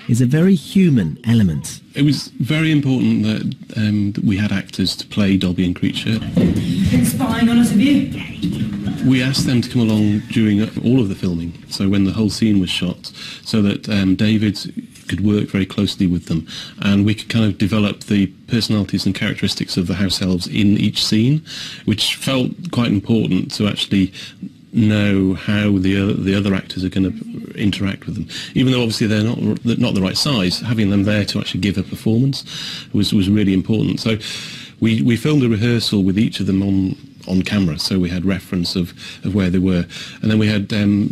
is a very human element. It was very important that we had actors to play Dobby and Creature. You've been spying on us, have you? We asked them to come along during all of the filming, so when the whole scene was shot, so that David could work very closely with them, and we could kind of develop the personalities and characteristics of the house elves in each scene, which felt quite important to actually know how the other actors are going to interact with them. Even though obviously they're not the right size, having them there to actually give a performance was really important. So we filmed a rehearsal with each of them on camera, so we had reference of where they were, and then we had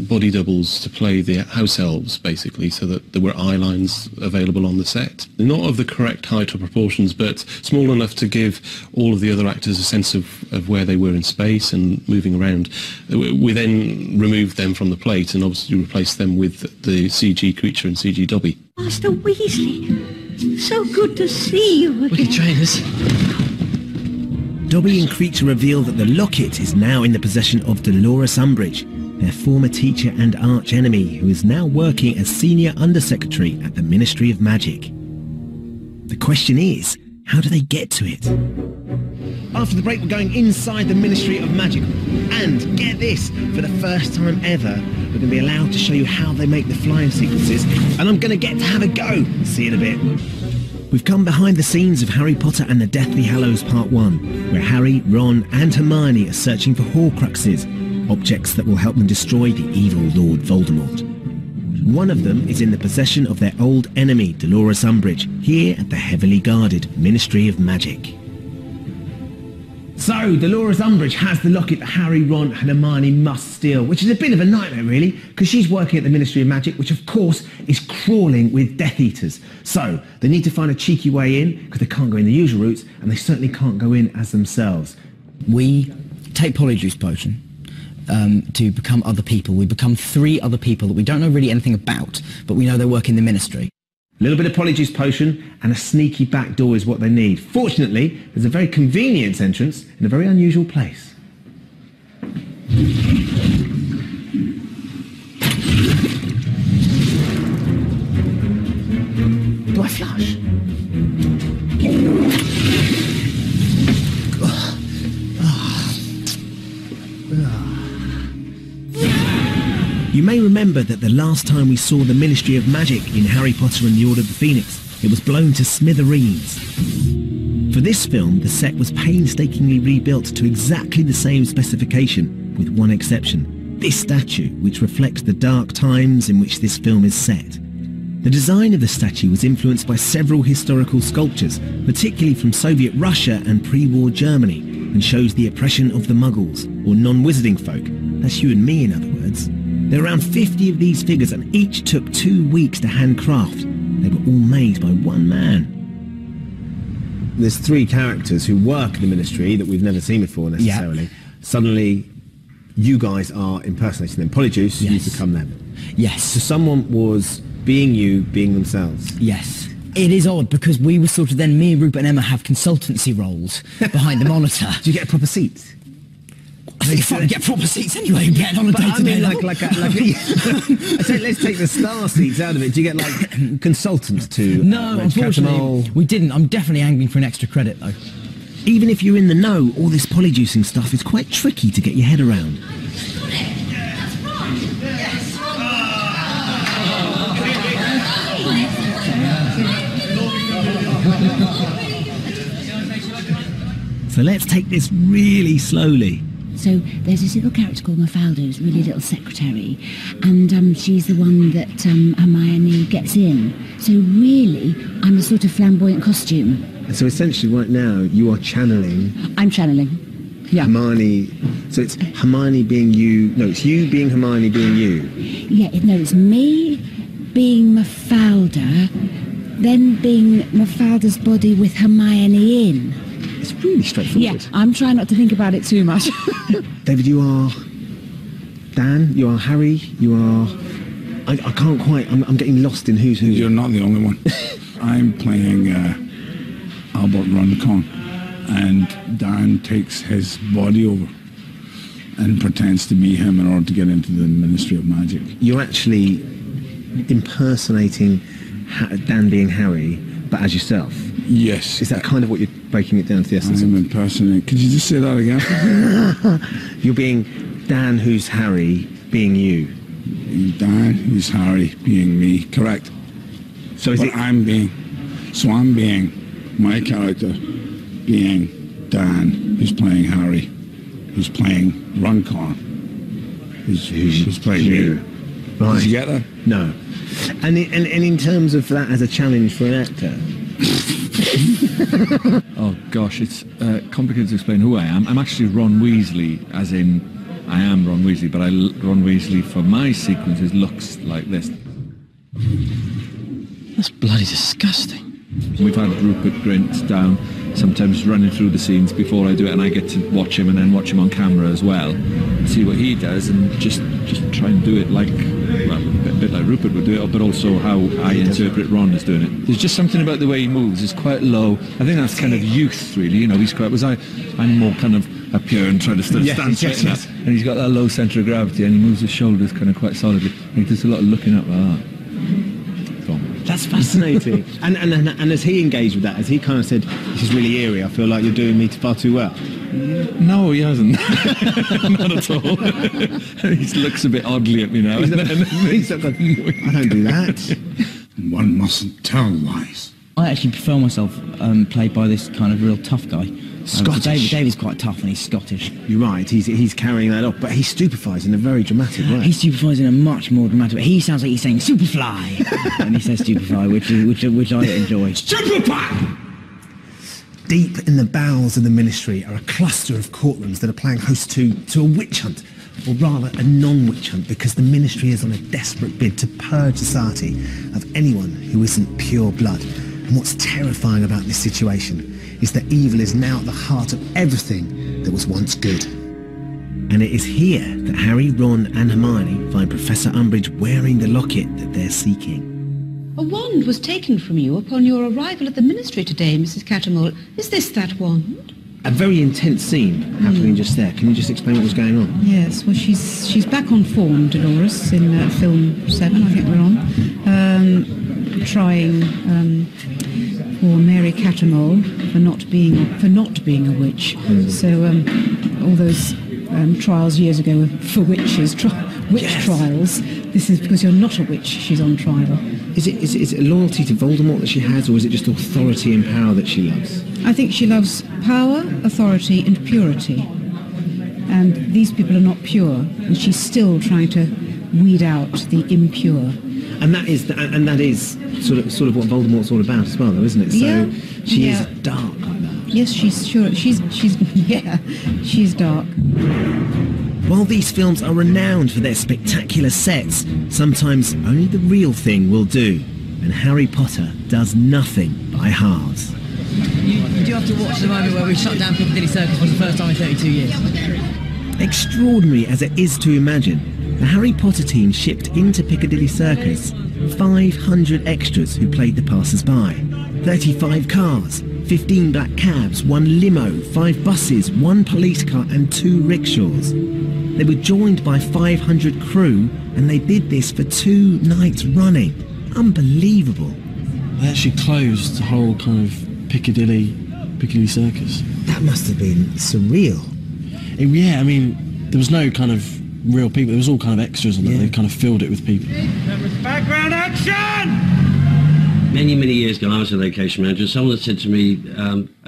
body doubles to play the house elves, basically, so that there were eye lines available on the set. They're not of the correct height or proportions, but small enough to give all of the other actors a sense of where they were in space and moving around. We then removed them from the plate and obviously replaced them with the CG Creature and CG Dobby. Master Weasley, so good to see you again. Wicked trainers. Dobby and Creature reveal that the locket is now in the possession of Dolores Umbridge, their former teacher and arch-enemy, who is now working as Senior Undersecretary at the Ministry of Magic. The question is, how do they get to it? After the break, we're going inside the Ministry of Magic. And get this, for the first time ever, we're going to be allowed to show you how they make the flying sequences, and I'm going to get to have a go. See you in a bit. We've come behind the scenes of Harry Potter and the Deathly Hallows Part 1, where Harry, Ron and Hermione are searching for Horcruxes, objects that will help them destroy the evil Lord Voldemort. One of them is in the possession of their old enemy, Dolores Umbridge, here at the heavily guarded Ministry of Magic. So, Dolores Umbridge has the locket that Harry, Ron and Hermione must steal, which is a bit of a nightmare really, because she's working at the Ministry of Magic, which of course is crawling with Death Eaters. So, they need to find a cheeky way in, because they can't go in the usual routes, and they certainly can't go in as themselves. We take Polyjuice Potion to become other people. We become 3 other people that we don't know really anything about, but we know they work in the Ministry. A little bit of Polyjuice Potion and a sneaky back door is what they need. Fortunately, there's a very convenient entrance in a very unusual place. Do I flush? You may remember that the last time we saw the Ministry of Magic in Harry Potter and the Order of the Phoenix, it was blown to smithereens. For this film, the set was painstakingly rebuilt to exactly the same specification, with one exception: this statue, which reflects the dark times in which this film is set. The design of the statue was influenced by several historical sculptures, particularly from Soviet Russia and pre-war Germany, and shows the oppression of the Muggles, or non-wizarding folk. That's you and me, in other words. There are around 50 of these figures, and each took 2 weeks to handcraft. They were all made by one man. There's 3 characters who work in the Ministry that we've never seen before necessarily. Yeah. Suddenly, you guys are impersonating them. Polyjuice, yes. You become them. Yes. So someone was being you, being themselves. Yes. It is odd because we were sort of then, me, Rupert and Emma have consultancy roles behind the monitor. Do you get a proper seat? If I get proper seats anyway, you're getting on a day-to-day level. Let's take the star seats out of it. Do you get like consultants to? No, unfortunately, we didn't. I'm definitely angling for an extra credit though. Even if you're in the know, all this polyjuicing stuff is quite tricky to get your head around. So let's take this really slowly. So there's this little character called Mafalda, who's a really little secretary, and she's the one that Hermione gets in. So really, I'm a sort of flamboyant costume. And so essentially right now, you are channeling... I'm channeling, yeah. Hermione, so it's Hermione being you, no, it's you being Hermione being you. Yeah, no, it's me being Mafalda, then being Mafalda's body with Hermione in. It's really straightforward. Yeah, I'm trying not to think about it too much. David, you are Dan, you are Harry, you are... I can't quite... I'm getting lost in who's who. You're not the only one. I'm playing Albert Runcon, and Dan takes his body over and pretends to be him in order to get into the Ministry of Magic. You're actually impersonating Dan being Harry, but as yourself. Yes. Is that kind of what you're breaking it down to the essence I'm of? impersonating. Could you just say that again? You're being Dan, who's Harry, being you. Dan, who's Harry, being me. Correct. So is it? I'm being my character, being Dan, who's playing Harry, who's playing Runcorn, who's playing you. Right. Did you get that? No. And in terms of that as a challenge for an actor. Oh gosh, it's complicated to explain who I am. I'm actually Ron Weasley, as in I am Ron Weasley, but Ron Weasley for my sequences looks like this. That's bloody disgusting. We've had Rupert Grint down, sometimes running through the scenes before I do it, and I get to watch him and then watch him on camera as well, and see what he does, and just try and do it like, well, a bit like Rupert would do it, but also how I interpret Ron as doing it. There's just something about the way he moves. It's quite low. I think that's kind of youth, really. You know, he's quite. I'm more kind of up here and trying to stand straight up, and he's got that low centre of gravity, and he moves his shoulders kind of quite solidly. And he does a lot of looking up like that. That's fascinating. and has he engaged with that? Has he kind of said, this is really eerie, I feel like you're doing me far too well? No, he hasn't. Not at all. He looks a bit oddly at me now. He's like, I don't do that. One mustn't tell lies. I actually prefer myself played by this kind of real tough guy. Scottish. David's quite tough and he's Scottish. You're right, he's carrying that off, but he stupefies in a very dramatic way. He stupefies in a much more dramatic way. He sounds like he's saying Superfly and he says stupefy, which I enjoy. Stupefy! Deep in the bowels of the Ministry are a cluster of courtrooms that are playing host to a witch hunt, or rather a non-witch hunt, because the Ministry is on a desperate bid to purge society of anyone who isn't pure blood. And what's terrifying about this situation is that evil is now at the heart of everything that was once good. And it is here that Harry, Ron and Hermione find Professor Umbridge wearing the locket that they're seeking. A wand was taken from you upon your arrival at the Ministry today, Mrs. Cattermole. Is this that wand? A very intense scene happening just there. Can you just explain what was going on? Yes, well, she's back on form, Dolores, in film 7, I think we're on, trying for Mary Cattermole for not being a witch. So all those trials years ago for witches, trials. This is because you're not a witch. She's on trial. Is it loyalty to Voldemort that she has, or is it just authority and power that she loves? I think she loves power, authority, and purity. And these people are not pure, and she's still trying to weed out the impure. And that is sort of what Voldemort's all about as well, though, isn't it? So she is dark like that. Yes, she's dark. While these films are renowned for their spectacular sets, sometimes only the real thing will do, and Harry Potter does nothing by halves. You do have to watch the moment where we shut down Piccadilly Circus for the first time in 32 years. Extraordinary as it is to imagine, the Harry Potter team shipped into Piccadilly Circus 500 extras who played the passers-by, 35 cars, 15 black cabs, 1 limo, 5 buses, 1 police car and 2 rickshaws. They were joined by 500 crew, and they did this for 2 nights running. Unbelievable. They actually closed the whole kind of Piccadilly Circus. That must have been surreal. Yeah, I mean, there was no kind of real people. There was all kind of extras on that. They kind of filled it with people. Background action! Many, many years ago, I was a location manager. Someone said to me,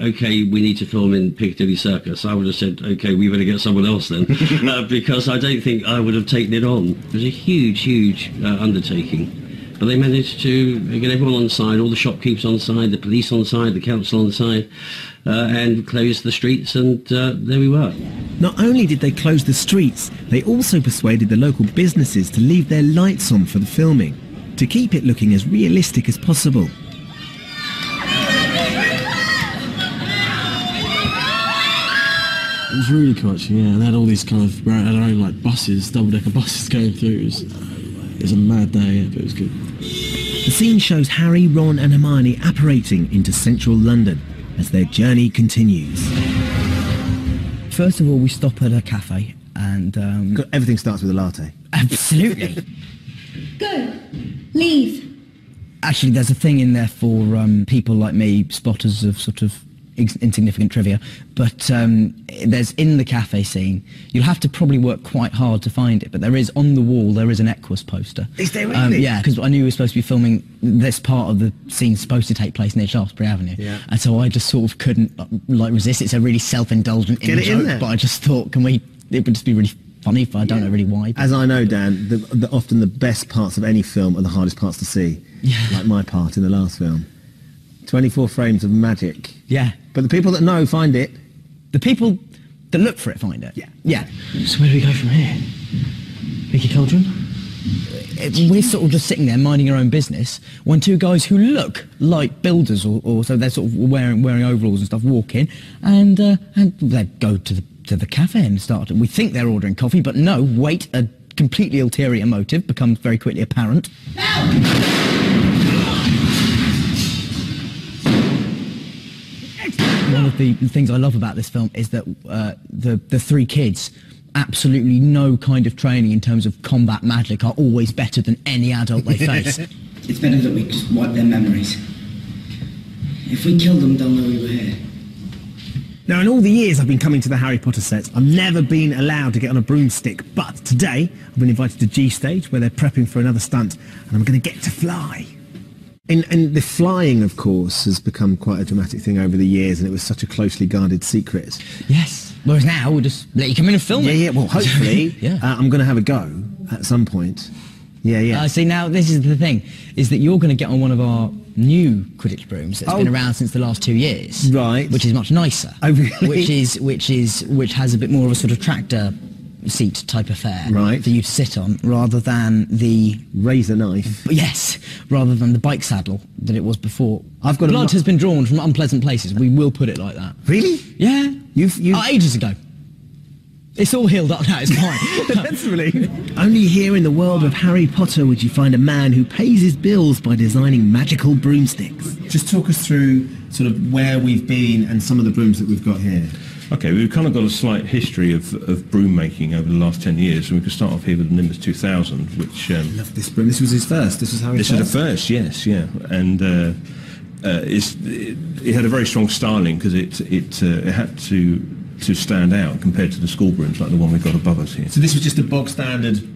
OK, we need to film in Piccadilly Circus. I would have said, OK, we better get someone else then, because I don't think I would have taken it on. It was a huge, huge undertaking. But they managed to get everyone on side, all the shopkeepers on side, the police on side, the council on side, and close the streets, and there we were. Not only did they close the streets, they also persuaded the local businesses to leave their lights on for the filming, to keep it looking as realistic as possible. It was really cool, actually, yeah. They had all these kind of, their own like buses, double-decker buses going through. It was a mad day, yeah, but it was good. The scene shows Harry, Ron and Hermione apparating into central London as their journey continues. First of all, we stop at a cafe and... Everything starts with a latte. Absolutely. Go. Leave. Actually, there's a thing in there for people like me, spotters of sort of insignificant trivia, but there's in the cafe scene, you'll have to probably work quite hard to find it, but there is on the wall, there is an Equus poster. Is there really? Yeah, because I knew we were supposed to be filming this part of the scene supposed to take place near Shaftesbury Avenue, and so I just sort of couldn't like resist. It's a really self-indulgent joke, but I just thought, it would just be really funny if I don't know really why. As I know, Dan, often the best parts of any film are the hardest parts to see, like my part in the last film. 24 frames of magic. Yeah. But the people that know find it. The people that look for it find it. Yeah. Yeah. So where do we go from here? Leaky Cauldron? We're sort of just sitting there minding our own business when two guys who look like builders or so they're sort of wearing overalls and stuff walk in and they go to the cafe and start. We think they're ordering coffee, but no, wait, a completely ulterior motive becomes very quickly apparent. One of the things I love about this film is that the three kids, absolutely no kind of training in terms of combat magic, are always better than any adult they face. It's better that we wipe their memories. If we kill them, they'll know we were here. Now, in all the years I've been coming to the Harry Potter sets, I've never been allowed to get on a broomstick, but today I've been invited to G Stage where they're prepping for another stunt and I'm going to get to fly. And the flying, of course, has become quite a dramatic thing over the years, and it was such a closely guarded secret. Yes. Whereas now, we'll just let you come in and film it. Yeah, well, hopefully. I'm going to have a go at some point. Yeah. See, now, this is the thing, is that you're going to get on one of our new Quidditch brooms that's been around since the last 2 years. Right. Which is much nicer. Oh, really? Which has a bit more of a sort of tractor seat type affair for you to sit on, rather than the razor knife. Yes, rather than the bike saddle that it was before. Blood has been drawn from unpleasant places. We will put it like that. Really? Yeah. You've ages ago. It's all healed up now. It's fine. That's really. Only here in the world of Harry Potter would you find a man who pays his bills by designing magical broomsticks. Just talk us through sort of where we've been and some of the brooms that we've got here. Okay, we've kind of got a slight history of broom making over the last 10 years, and we could start off here with the Nimbus 2000, which... I love this broom. This was his first. This was Harry's first? This is the first, yes, yeah. And it had a very strong styling because it had to stand out compared to the school brooms like the one we've got above us here. So this was just a bog standard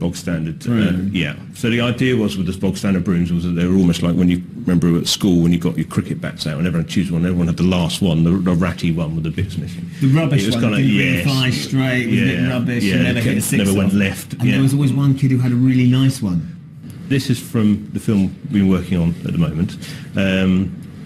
broom? Yeah. So the idea was with the bog standard brooms was that they were almost like when you remember at school when you got your cricket bats out and everyone chose one, everyone had the last one, the ratty one with the bits missing. The rubbish one, didn't really fly straight, was a bit rubbish, and never hit a six never went left. And there was always one kid who had a really nice one. This is from the film we've been working on at the moment.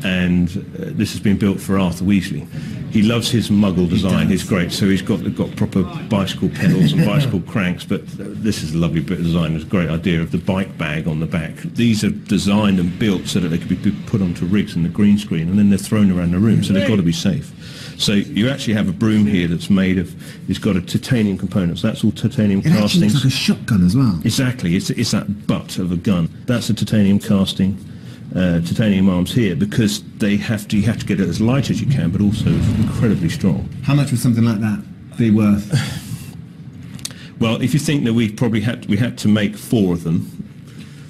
And this has been built for Arthur Weasley. He loves his Muggle design. He's great. So he's got proper bicycle pedals and bicycle cranks. But this is a lovely bit of design. It's a great idea of the bike bag on the back. These are designed and built so that they could be put onto rigs in the green screen, and then they're thrown around the room. So they've got to be safe. So you actually have a broom here that's made of. It's got a titanium component. So that's all titanium castings. It actually looks like a shotgun as well. Exactly. It's that butt of a gun. That's a titanium casting. Titanium arms here because you have to get it as light as you can, but also incredibly strong. How much would something like that be worth? Well, if you think that we had to make 4 of them,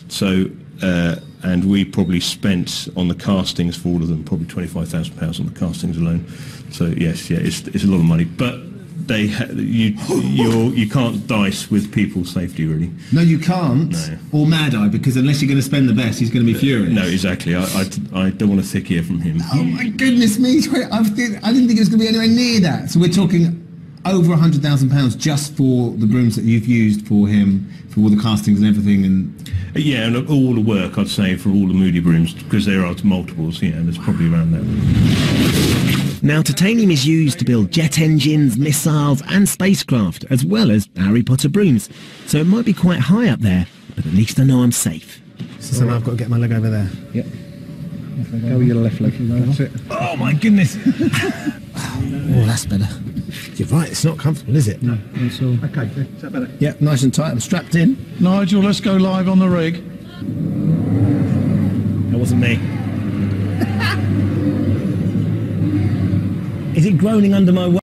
so and we probably spent on the castings for all of them probably £25,000 on the castings alone. So yes, it's a lot of money, but. You can't dice with people's safety, really. No, you can't. No. Or Mad Eye, because unless you're going to spend the best, he's going to be furious. No, exactly. I don't want a thick ear from him. Oh my goodness me! I didn't think it was going to be anywhere near that. So we're talking over £100,000 just for the brooms that you've used for him, for all the castings and everything, and. Yeah, and all the work I'd say for all the Moody brooms, because there are multiples. Yeah, there's probably around that. Now, titanium is used to build jet engines, missiles and spacecraft, as well as Harry Potter brooms. So it might be quite high up there, but at least I know I'm safe. So I've got to get my leg over there. Yep. Go with your left leg. That's it. Oh my goodness! Oh, that's better. You're right, it's not comfortable, is it? No, it's all... Okay, is that better? Yep, nice and tight. I'm strapped in. Nigel, let's go live on the rig. That wasn't me. Is it groaning under my weight?